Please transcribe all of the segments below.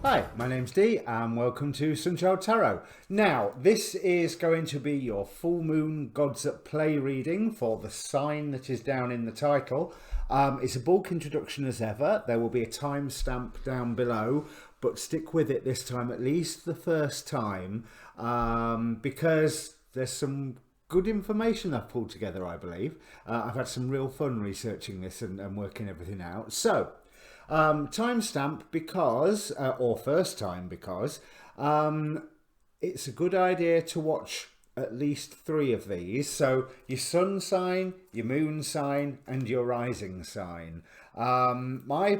Hi, my name's Dee and welcome to Untitled Tarot. Now, this is going to be your full moon gods at play reading for the sign that is down in the title. It's a bulk introduction as ever. There will be a timestamp down below, but stick with it this time, at least the first time, because there's some good information I've pulled together, I believe. I've had some real fun researching this and working everything out. So, timestamp because, or first time because, it's a good idea to watch at least 3 of these. So your sun sign, your moon sign and your rising sign. My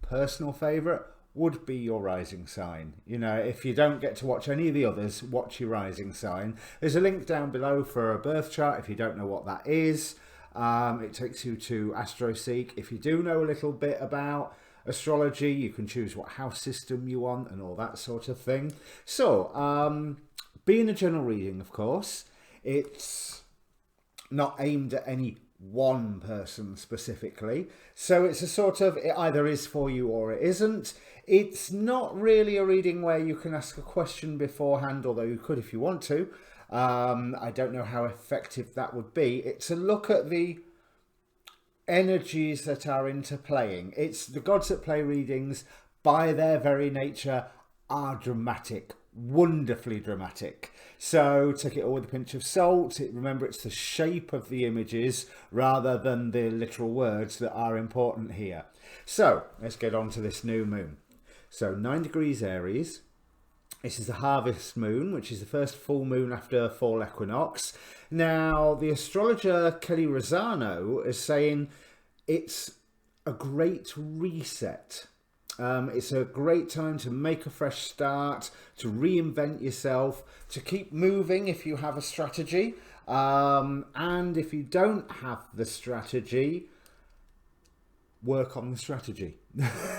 personal favourite would be your rising sign. You know, if you don't get to watch any of the others, watch your rising sign. There's a link down below for a birth chart if you don't know what that is. It takes you to AstroSeek. If you do know a little bit about astrology, you can choose what house system you want and all that sort of thing. So, being a general reading, of course, it's not aimed at any one person specifically. So it's a sort of, it either is for you or it isn't. It's not really a reading where you can ask a question beforehand, although you could if you want to. I don't know how effective that would be. It's a look at the energies that are interplaying. It's the gods at play readings, by their very nature, are dramatic, wonderfully dramatic. So take it all with a pinch of salt. Remember, it's the shape of the images rather than the literal words that are important here. So let's get on to this new moon. So 9 degrees Aries. This is the harvest moon, which is the first full moon after fall equinox. Now, the astrologer Kelly Rosano is saying it's a great reset. It's a great time to make a fresh start, to reinvent yourself, to keep moving if you have a strategy. And if you don't have the strategy, work on the strategy.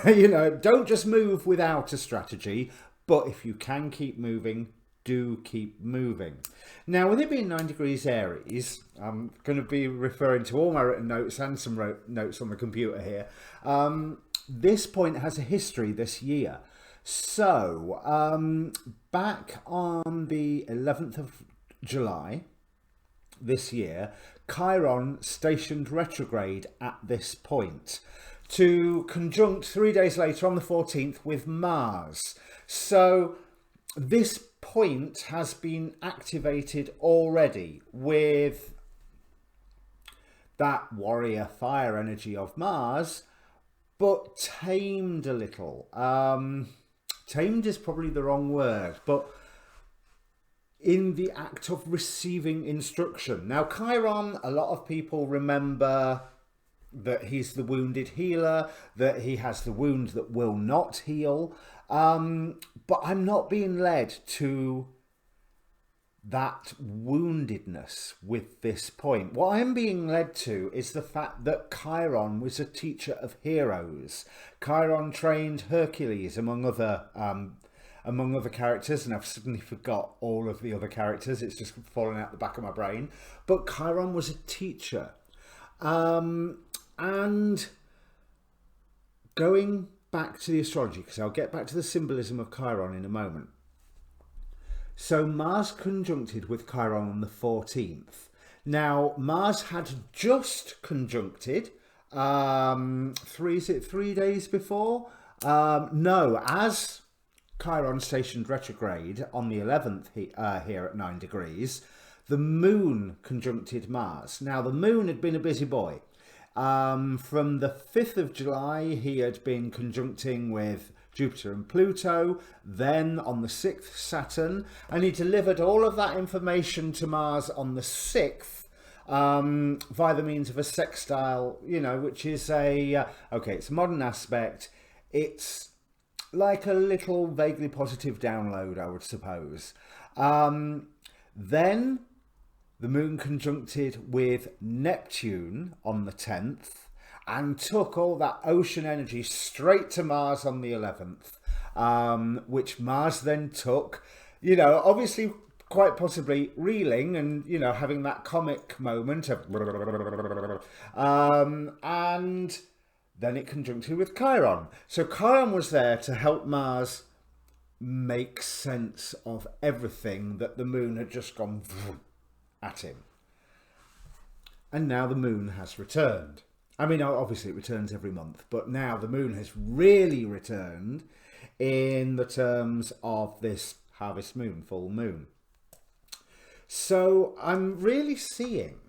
You know, don't just move without a strategy. But if you can keep moving, do keep moving. Now, with it being 9 degrees Aries, I'm going to be referring to all my written notes and some notes on the computer here. This point has a history this year. So, back on the 11th of July this year, Chiron stationed retrograde at this point to conjunct 3 days later on the 14th with Mars. So this point has been activated already with that warrior fire energy of Mars, but tamed a little. Tamed is probably the wrong word, but in the act of receiving instruction. Now, Chiron, a lot of people remember that he's the wounded healer, that he has the wound that will not heal. But I'm not being led to that woundedness with this point. What I'm being led to is the fact that Chiron was a teacher of heroes. Chiron trained Hercules, among other characters, and I've suddenly forgot all of the other characters. It's just fallen out the back of my brain. But Chiron was a teacher. And going back to the astrology, because I'll get back to the symbolism of Chiron in a moment. So Mars conjuncted with Chiron on the 14th. Now, Mars had just conjuncted 3 days before? No, as Chiron stationed retrograde on the 11th here at 9 degrees, the moon conjuncted Mars. Now, the moon had been a busy boy. From the 5th of July, he had been conjuncting with Jupiter and Pluto, then on the 6th, Saturn, and he delivered all of that information to Mars on the 6th via the means of a sextile, you know, which is it's a modern aspect. It's like a little vaguely positive download, I would suppose. Then the moon conjuncted with Neptune on the 10th and took all that ocean energy straight to Mars on the 11th, which Mars then took, you know, obviously quite possibly reeling and, you know, having that comic moment of and then it conjuncted with Chiron. So Chiron was there to help Mars make sense of everything that the moon had just gone at him. And now the moon has returned. I mean, obviously it returns every month, but now the moon has really returned in the terms of this harvest moon, full moon. So I'm really seeing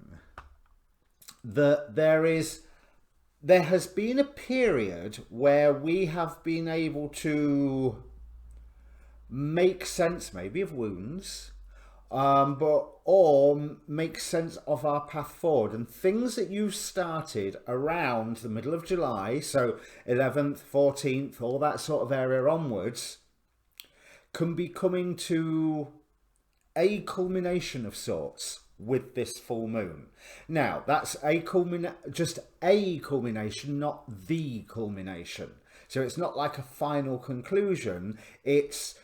that there has been a period where we have been able to make sense maybe of wounds, or make sense of our path forward, and things that you started around the middle of July, so 11th, 14th, all that sort of area onwards, can be coming to a culmination of sorts with this full moon. Now, that's just a culmination, not the culmination. So it's not like a final conclusion. It's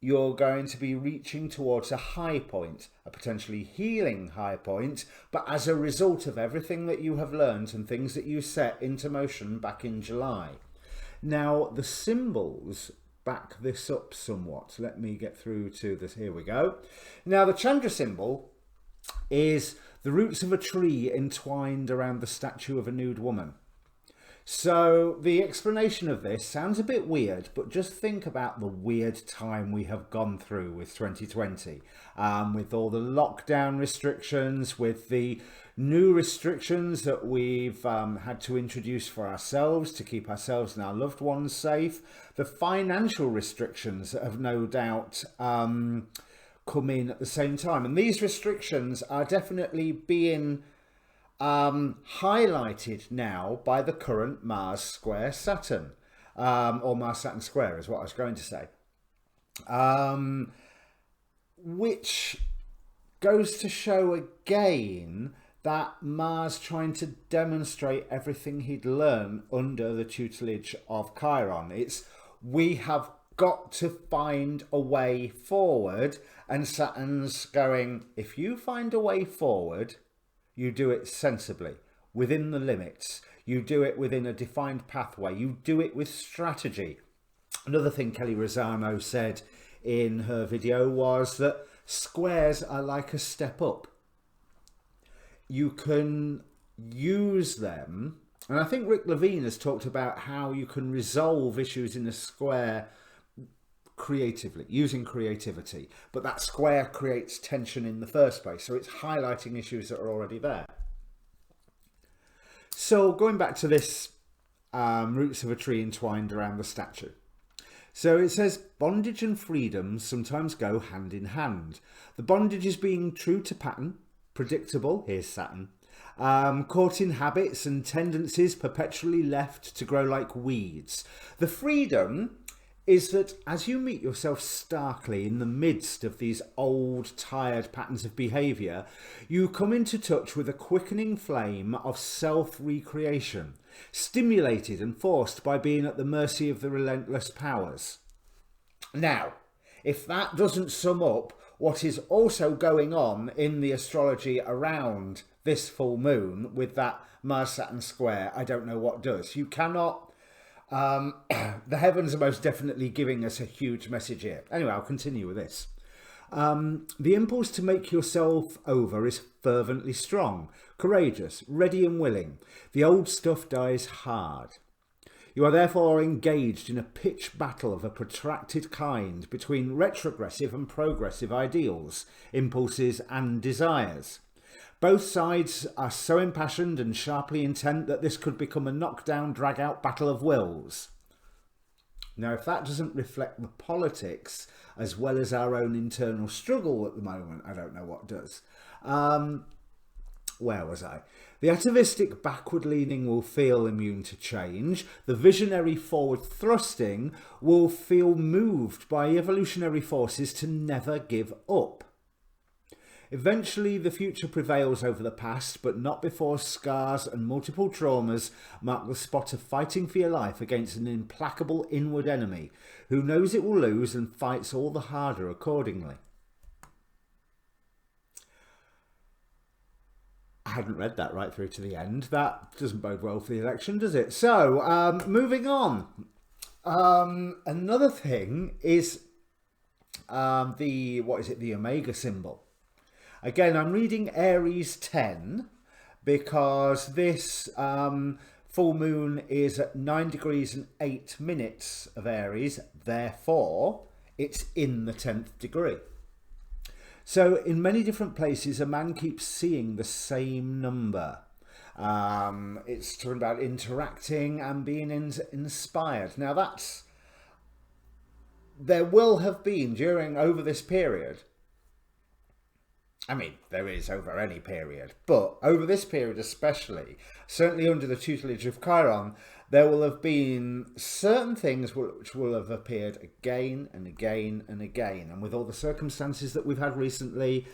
you're going to be reaching towards a high point, a potentially healing high point, but as a result of everything that you have learned and things that you set into motion back in July. Now, the symbols back this up somewhat. Let me get through to this. Here we go. Now, the Chandra symbol is the roots of a tree entwined around the statue of a nude woman. So the explanation of this sounds a bit weird, but just think about the weird time we have gone through with 2020, with all the lockdown restrictions, with the new restrictions that we've had to introduce for ourselves to keep ourselves and our loved ones safe, the financial restrictions that have no doubt come in at the same time. And these restrictions are definitely being highlighted now by the current Mars square Saturn, or Mars Saturn square is what I was going to say, which goes to show again that Mars trying to demonstrate everything he'd learned under the tutelage of Chiron. It's we have got to find a way forward, and Saturn's going, if you find a way forward, you do it sensibly, within the limits. You do it within a defined pathway. You do it with strategy. Another thing Kelly Rosano said in her video was that squares are like a step up. You can use them, and I think Rick Levine has talked about how you can resolve issues in a square creatively, using creativity, but that square creates tension in the first place, so it's highlighting issues that are already there. So going back to this roots of a tree entwined around the statue, so it says bondage and freedom sometimes go hand in hand. The bondage is being true to pattern, predictable, here's Saturn, caught in habits and tendencies perpetually left to grow like weeds. The freedom is that as you meet yourself starkly in the midst of these old, tired patterns of behaviour, you come into touch with a quickening flame of self-recreation, stimulated and forced by being at the mercy of the relentless powers. Now, if that doesn't sum up what is also going on in the astrology around this full moon with that Mars-Saturn square, I don't know what does. You cannot... the heavens are most definitely giving us a huge message here. Anyway, I'll continue with this. The impulse to make yourself over is fervently strong, courageous, ready and willing. The old stuff dies hard. You are therefore engaged in a pitched battle of a protracted kind between retrogressive and progressive ideals, impulses and desires. Both sides are so impassioned and sharply intent that this could become a knockdown, drag-out battle of wills. Now, if that doesn't reflect the politics as well as our own internal struggle at the moment, I don't know what does. Where was I? The atavistic backward-leaning will feel immune to change. The visionary forward-thrusting will feel moved by evolutionary forces to never give up. Eventually, the future prevails over the past, but not before scars and multiple traumas mark the spot of fighting for your life against an implacable inward enemy who knows it will lose and fights all the harder accordingly. I hadn't read that right through to the end. That doesn't bode well for the election, does it? So, moving on. Another thing is the Omega symbol. Again, I'm reading Aries 10 because this full moon is at 9 degrees and 8 minutes of Aries, therefore it's in the 10th degree. So in many different places, a man keeps seeing the same number. It's talking about interacting and being inspired. Now there will have been over this period, I mean, there is over any period, but over this period especially, certainly under the tutelage of Chiron, there will have been certain things which will have appeared again and again and again. And with all the circumstances that we've had recently,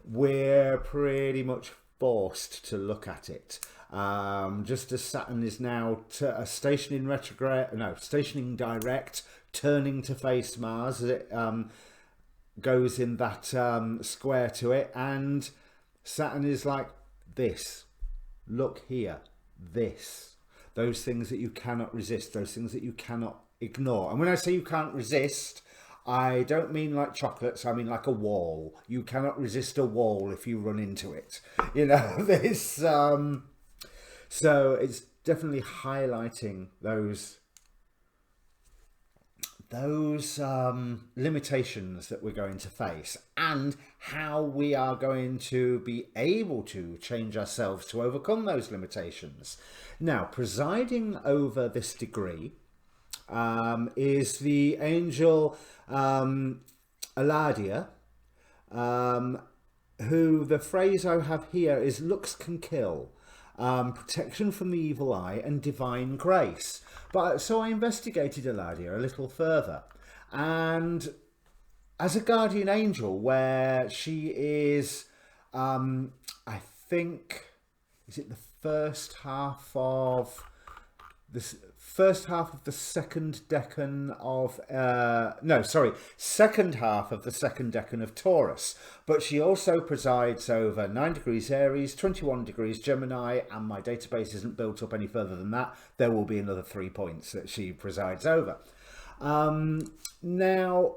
we're pretty much forced to look at it. Just as Saturn is now stationing direct, turning to face Mars as it goes in that square to it, and Saturn is like this, look here, this, those things that you cannot resist, those things that you cannot ignore. And when I say you can't resist, I don't mean like chocolates, I mean like a wall. You cannot resist a wall if you run into it, you know. This so it's definitely highlighting those limitations that we're going to face, and how we are going to be able to change ourselves to overcome those limitations. Now, presiding over this degree is the angel Eladia, who the phrase I have here is looks can kill, protection from the evil eye and divine grace. But so I investigated Eladia a little further, and as a guardian angel, where she is, I think, is it the first half of the second decan of second half of the second decan of Taurus, but she also presides over 9 degrees Aries, 21 degrees Gemini, and my database isn't built up any further than that. There will be another 3 points that she presides over. Now,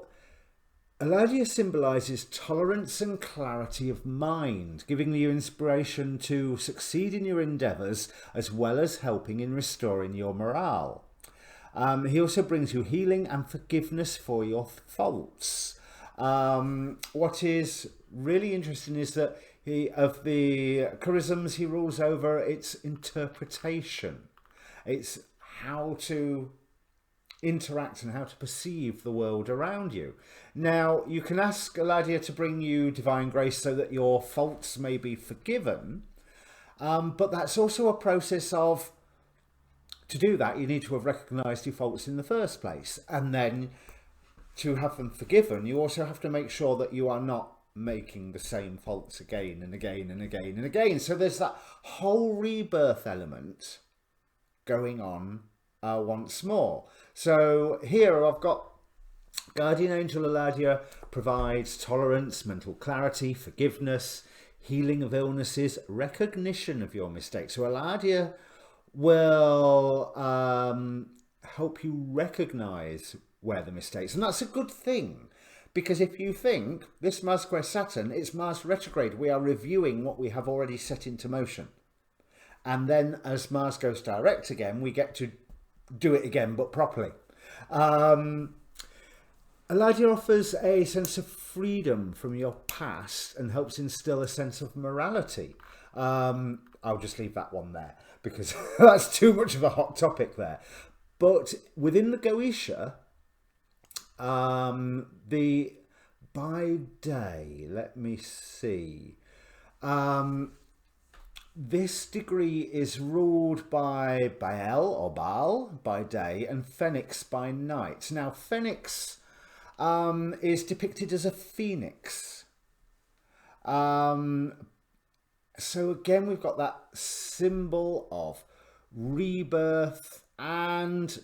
Eladia symbolises tolerance and clarity of mind, giving you inspiration to succeed in your endeavours, as well as helping in restoring your morale. He also brings you healing and forgiveness for your faults. What is really interesting is that of the charisms he rules over, it's interpretation. It's how to interact and how to perceive the world around you. Now, you can ask Eladia to bring you divine grace so that your faults may be forgiven, but that's also a process of, to do that, you need to have recognised your faults in the first place, and then to have them forgiven, you also have to make sure that you are not making the same faults again and again and again and again. So there's that whole rebirth element going on once more. So here I've got Guardian Angel Eladia provides tolerance, mental clarity, forgiveness, healing of illnesses, recognition of your mistakes. So Eladia will help you recognize where the mistakes, and that's a good thing, because if you think this Mars square Saturn, it's Mars retrograde, we are reviewing what we have already set into motion, and then as Mars goes direct again, we get to do it again, but properly. Eladia offers a sense of freedom from your past and helps instill a sense of morality. I'll just leave that one there because that's too much of a hot topic there. But within the Goetia, the by day, let me see. This degree is ruled by Baal by day and Phoenix by night. Now, Phoenix is depicted as a phoenix. So again, we've got that symbol of rebirth, and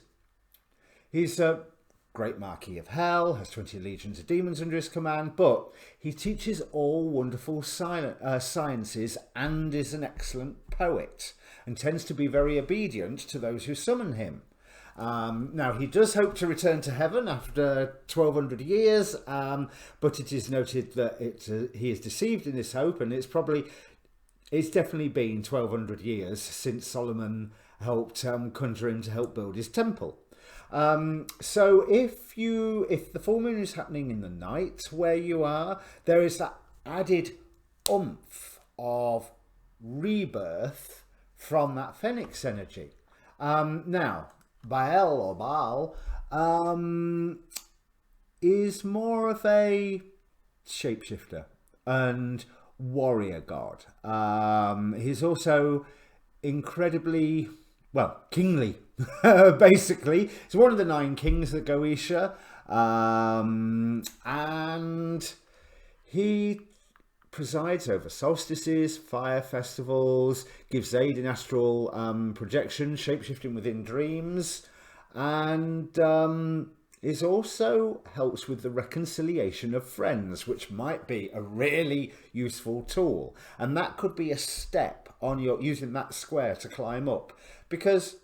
he's a great Marquis of Hell, has 20 legions of demons under his command, but he teaches all wonderful sciences and is an excellent poet and tends to be very obedient to those who summon him. Now, he does hope to return to heaven after 1200 years, but it is noted that he is deceived in this hope, and it's definitely been 1200 years since Solomon helped conjure him to help build his temple. So if the full moon is happening in the night where you are, there is that added oomph of rebirth from that phoenix energy. Now, Baal or Baal is more of a shapeshifter and warrior god. He's also incredibly, well, kingly. Basically, he's one of the 9 kings of Goetia, and he presides over solstices, fire festivals, gives aid in astral projection, shapeshifting within dreams, and is also helps with the reconciliation of friends, which might be a really useful tool. And that could be a step on your using that square to climb up, because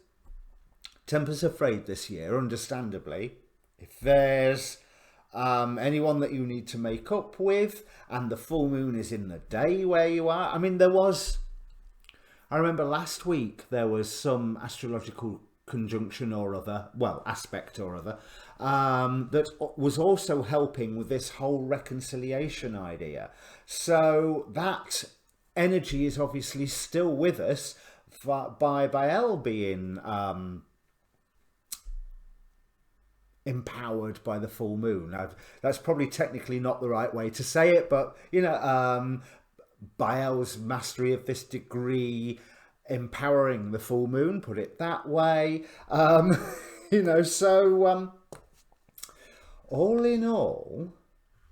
Tempers Afraid this year, understandably, if there's anyone that you need to make up with, and the full moon is in the day where you are. I mean, I remember last week there was some astrological conjunction or other, well, aspect or other, that was also helping with this whole reconciliation idea. So that energy is obviously still with us by Baal being empowered by the full moon. Now, that's probably technically not the right way to say it, but you know, Baal's mastery of this degree empowering the full moon, put it that way. You know, so all in all,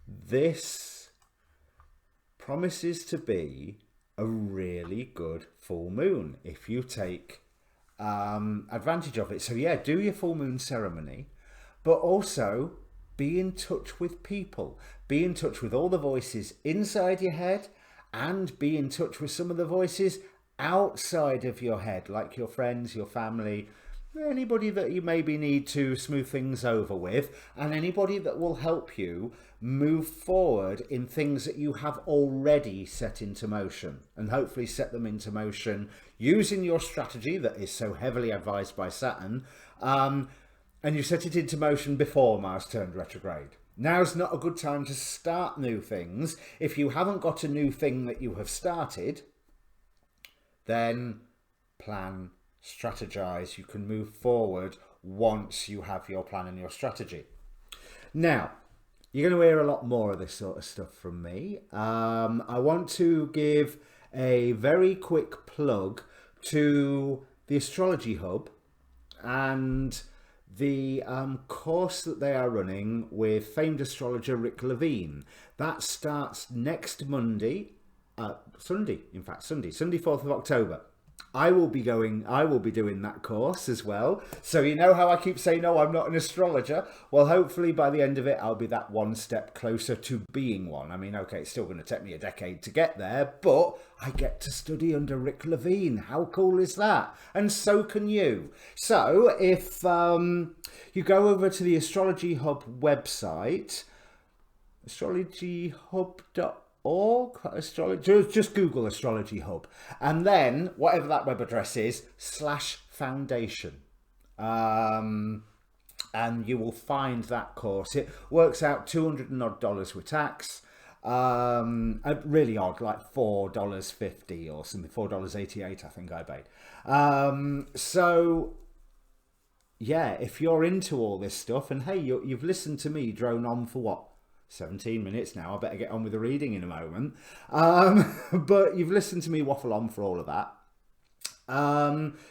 this promises to be a really good full moon if you take advantage of it. So yeah, do your full moon ceremony, but also be in touch with people. Be in touch with all the voices inside your head, and be in touch with some of the voices outside of your head, like your friends, your family, anybody that you maybe need to smooth things over with, and anybody that will help you move forward in things that you have already set into motion, and hopefully set them into motion using your strategy that is so heavily advised by Saturn. And you set it into motion before Mars turned retrograde. Now's not a good time to start new things. If you haven't got a new thing that you have started, then plan, strategize. You can move forward once you have your plan and your strategy. Now, you're going to hear a lot more of this sort of stuff from me. I want to give a very quick plug to the Astrology Hub and the course that they are running with famed astrologer Rick Levine. That starts next Sunday, 4th of October. I will be doing that course as well. So you know how I keep saying, no, I'm not an astrologer? Well, hopefully by the end of it, I'll be that one step closer to being one. I mean, okay, it's still going to take me a decade to get there, but I get to study under Rick Levine. How cool is that? And so can you. So if you go over to the Astrology Hub website, astrologyhub.org, just Google Astrology Hub, and then whatever that web address is /foundation, and you will find that course. It works out $200 and odd with tax, really odd, like $4.50 or something, $4.88 I think I paid. So yeah, if you're into all this stuff, and hey, you've listened to me drone on for what, 17 minutes now, I better get on with the reading in a moment. But you've listened to me waffle on for all of that.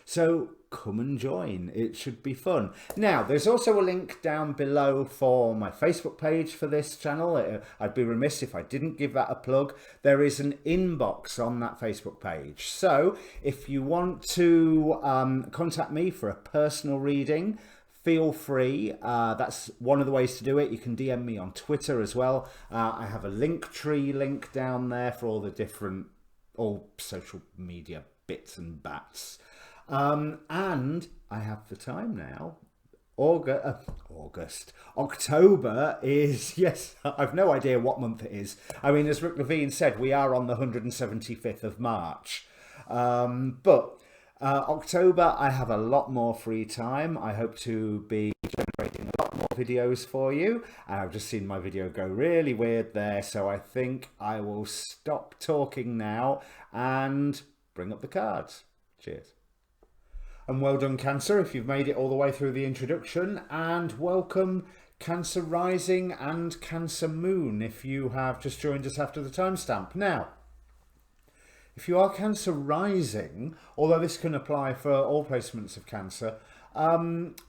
So come and join. It should be fun. Now, there's also a link down below for my Facebook page for this channel. I'd be remiss if I didn't give that a plug. There is an inbox on that Facebook page. So if you want to contact me for a personal reading, feel free. That's one of the ways to do it. You can DM me on Twitter as well. I have a Linktree link down there for all the different social media bits and bats. And I have the time now October is, yes, I've no idea what month it is. I mean, as Rick Levine said, we are on the 175th of March. But October, I have a lot more free time. I hope to be generating a lot more videos for you. And I've just seen my video go really weird there. So I think I will stop talking now and bring up the cards. Cheers. And well done, Cancer, if you've made it all the way through the introduction. And welcome, Cancer Rising and Cancer Moon, if you have just joined us after the timestamp. Now, if you are Cancer Rising, although this can apply for all placements of Cancer,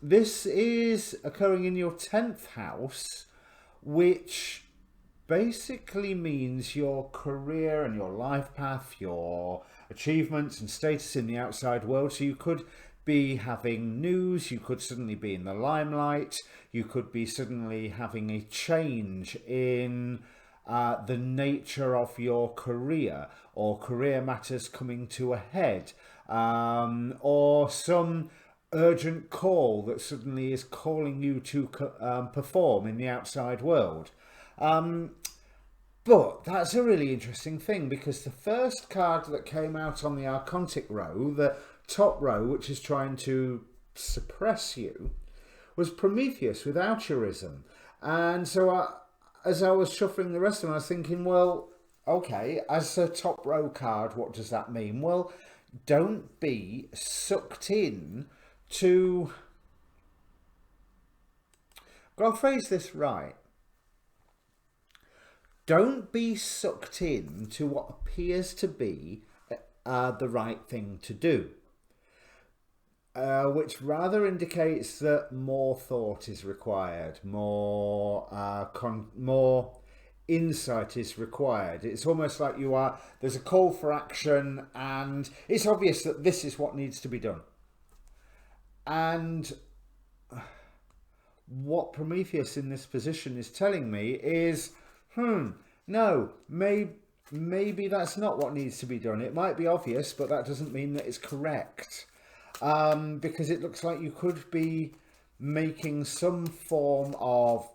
this is occurring in your 10th house, which basically means your career and your life path, your achievements and status in the outside world. So you could be having news, you could suddenly be in the limelight, you could be suddenly having a change in the nature of your career, or career matters coming to a head, or some urgent call that suddenly is calling you to perform in the outside world. But that's a really interesting thing, because the first card that came out on the Archontic row, the top row, which is trying to suppress you, was Prometheus with altruism. And so as I was shuffling the rest of them, I was thinking, well, okay, as a top row card, what does that mean? Well, don't be sucked in to... I'll phrase this right. Don't be sucked in to what appears to be the right thing to do. Which rather indicates that more thought is required, more insight is required. It's almost like there's a call for action, and it's obvious that this is what needs to be done. And what Prometheus in this position is telling me is, no, maybe that's not what needs to be done. It might be obvious, but that doesn't mean that it's correct. Because it looks like you could be making some form of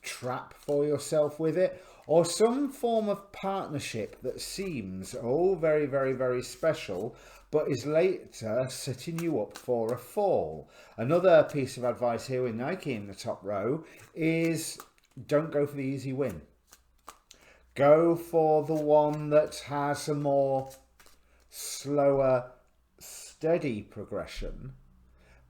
trap for yourself with it, or some form of partnership that seems very, very, very special, but is later setting you up for a fall. Another piece of advice here with Nike in the top row is don't go for the easy win. Go for the one that has a more slower, steady progression,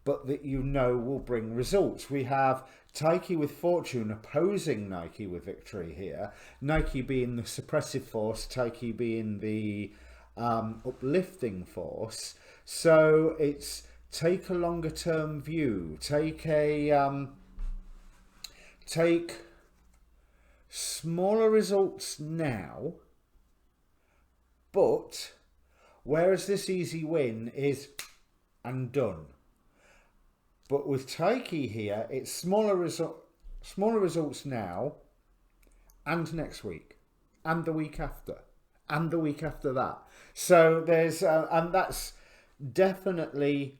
but that you know will bring results. We have Taiki with fortune opposing Nike with victory here. Nike being the suppressive force, Taiki being the uplifting force. So it's take a longer term view. Take smaller results now, but whereas this easy win is and done. But with Taiki here, it's smaller results now, and next week, and the week after, and the week after that. So there's, and that's definitely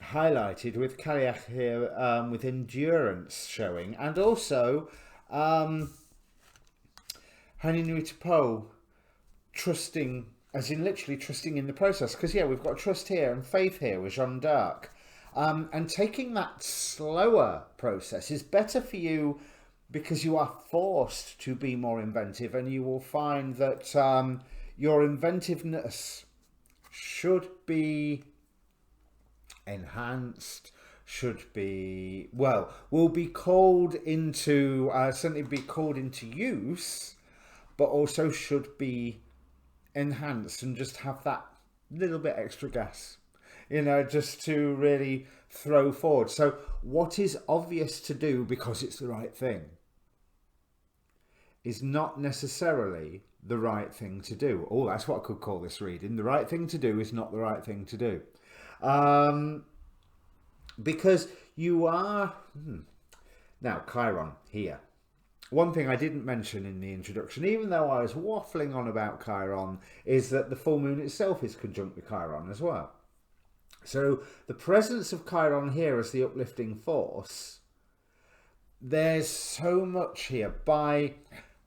highlighted with Kaliach here, with endurance showing, and also Haninui Tapo trusting, as in literally trusting in the process. Because yeah, we've got trust here and faith here with Jeanne d'Arc. And taking that slower process is better for you because you are forced to be more inventive, and you will find that your inventiveness should be enhanced, will be called into, certainly be called into use, but also should be enhanced and just have that little bit extra gas, you know, just to really throw forward. So what is obvious to do because it's the right thing is not necessarily the right thing to do. Oh, that's what I could call this reading. The right thing to do is not the right thing to do. Because you are... Now, Chiron here. One thing I didn't mention in the introduction, even though I was waffling on about Chiron, is that the full moon itself is conjunct with Chiron as well. So the presence of Chiron here as the uplifting force, there's so much here. By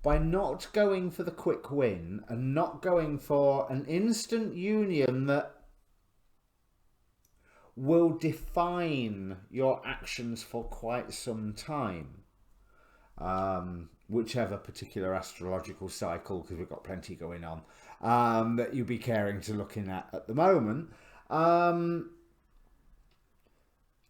not going for the quick win and not going for an instant union that will define your actions for quite some time, whichever particular astrological cycle, because we've got plenty going on, that you'll be caring to looking at the moment.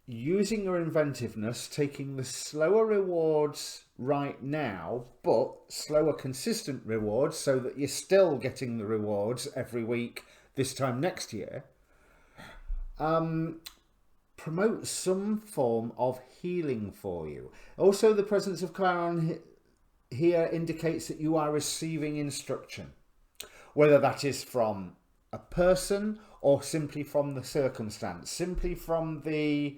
Using your inventiveness, taking the slower rewards right now, but slower consistent rewards so that you're still getting the rewards every week this time next year. Promote some form of healing for you. Also, the presence of Chiron here indicates that you are receiving instruction, whether that is from a person or simply from the circumstance, simply from the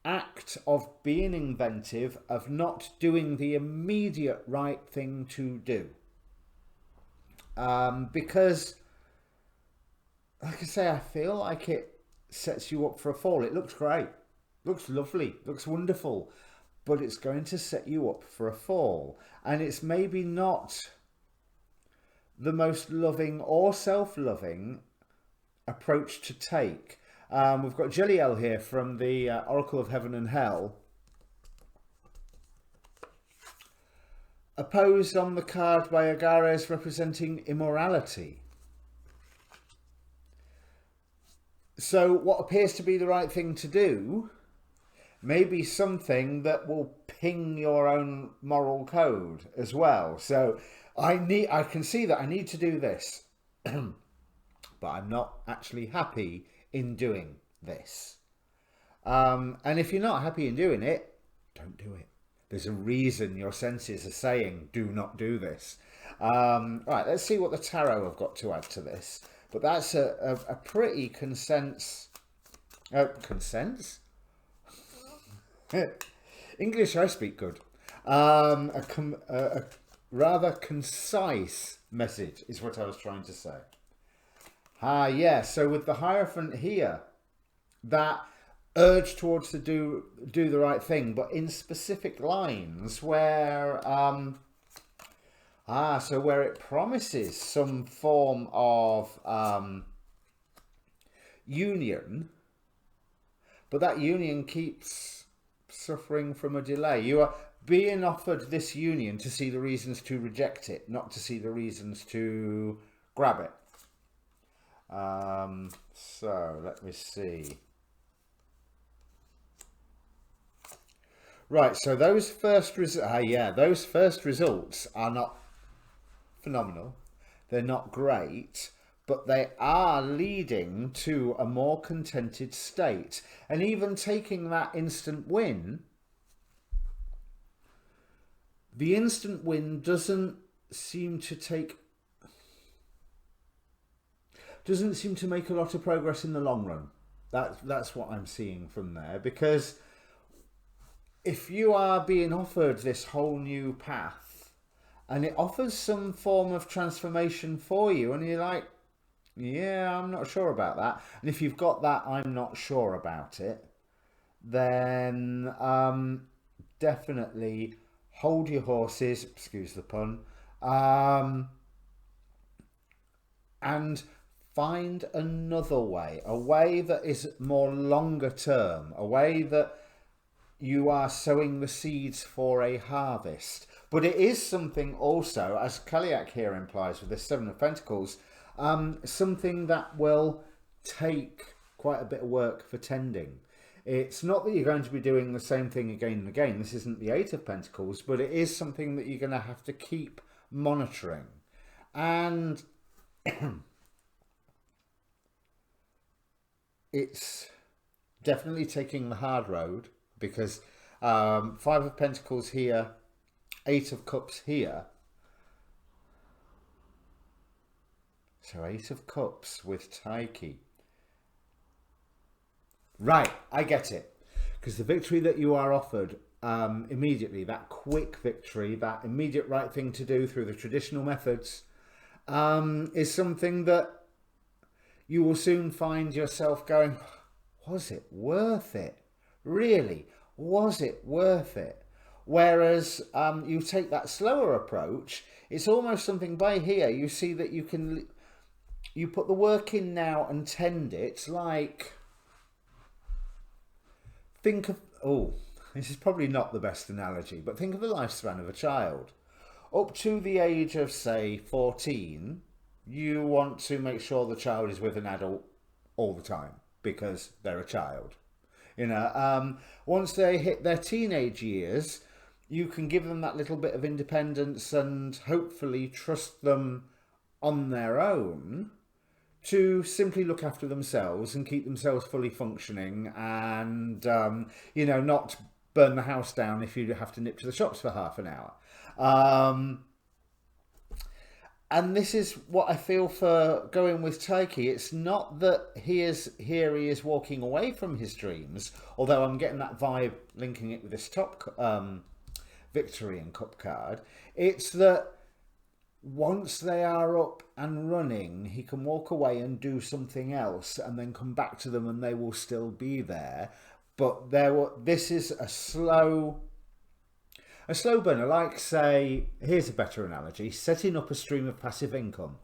act of being inventive, of not doing the immediate right thing to do. Because, like I say, I feel like it sets you up for a fall. It looks great, looks lovely, looks wonderful, but it's going to set you up for a fall. And it's maybe not the most loving or self-loving approach to take. We've got Jeliel here from the Oracle of Heaven and Hell, opposed on the card by Agares, representing immorality. So what appears to be the right thing to do may be something that will ping your own moral code as well. So I can see that I need to do this, but I'm not actually happy in doing this. And if you're not happy in doing it, don't do it. There's a reason your senses are saying do not do this. Right, let's see what the tarot have got to add to this. But that's a pretty consents. English I speak good. A rather concise message is what I was trying to say. Yeah, so with the Hierophant here, that urge towards to do the right thing, but in specific lines where so where it promises some form of union, but that union keeps suffering from a delay. You are being offered this union to see the reasons to reject it, not to see the reasons to grab it. So let me see. Right, so those first results are not phenomenal. They're not great, but they are leading to a more contented state. And even taking that instant win, the instant win doesn't seem to make a lot of progress in the long run. That's what I'm seeing from there, because if you are being offered this whole new path and it offers some form of transformation for you and you're like, yeah, I'm not sure about that, and if you've got that I'm not sure about it, then definitely hold your horses, excuse the pun, and find another way, a way that is more longer term, a way that you are sowing the seeds for a harvest. But it is something also, as Kaliak here implies with the Seven of Pentacles, something that will take quite a bit of work for tending. It's not that you're going to be doing the same thing again and again. This isn't the Eight of Pentacles, but it is something that you're going to have to keep monitoring. And it's definitely taking the hard road, because Five of Pentacles here, Eight of Cups here. So Eight of Cups with Taiki. Right, I get it. Because the victory that you are offered immediately, that quick victory, that immediate right thing to do through the traditional methods, is something that you will soon find yourself going, was it worth it? Really, was it worth it? Whereas you take that slower approach, it's almost something by here. You see that you put the work in now and tend it like, think of, oh, this is probably not the best analogy, but think of the lifespan of a child. Up to the age of, say, 14, you want to make sure the child is with an adult all the time because they're a child. Once they hit their teenage years, you can give them that little bit of independence and hopefully trust them on their own to simply look after themselves and keep themselves fully functioning and, not burn the house down if you have to nip to the shops for half an hour. And this is what I feel for going with Taiki. It's not that he is walking away from his dreams, although I'm getting that vibe linking it with this top Victory and Cup card. It's that once they are up and running, he can walk away and do something else and then come back to them and they will still be there. But this is a slow burner, like, say, here's a better analogy, setting up a stream of passive income.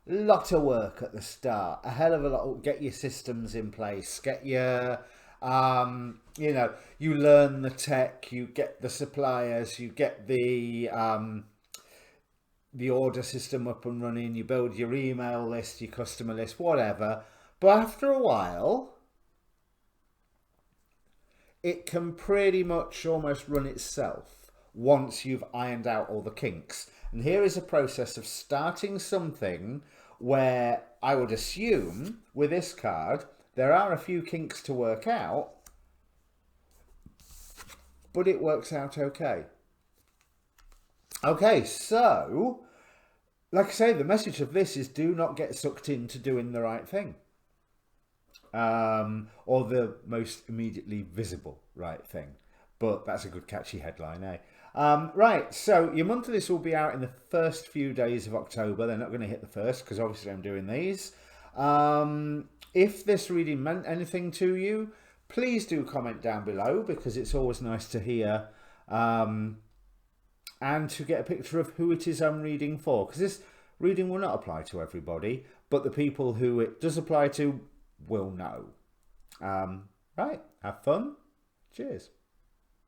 Lot of work at the start, a hell of a lot. Get your systems in place, get your, you learn the tech, you get the suppliers, you get the order system up and running, you build your email list, your customer list, whatever. But after a while, it can pretty much almost run itself once you've ironed out all the kinks. And here is a process of starting something where I would assume with this card, there are a few kinks to work out, but it works out okay. Okay, so, like I say, the message of this is do not get sucked into doing the right thing. Or the most immediately visible right thing. But that's a good catchy headline, eh? Right, so your monthlies will be out in the first few days of October. They're not going to hit the first because obviously I'm doing these. If this reading meant anything to you, please do comment down below because it's always nice to hear and to get a picture of who it is I'm reading for, because this reading will not apply to everybody, but the people who it does apply to will know. Right, have fun. Cheers.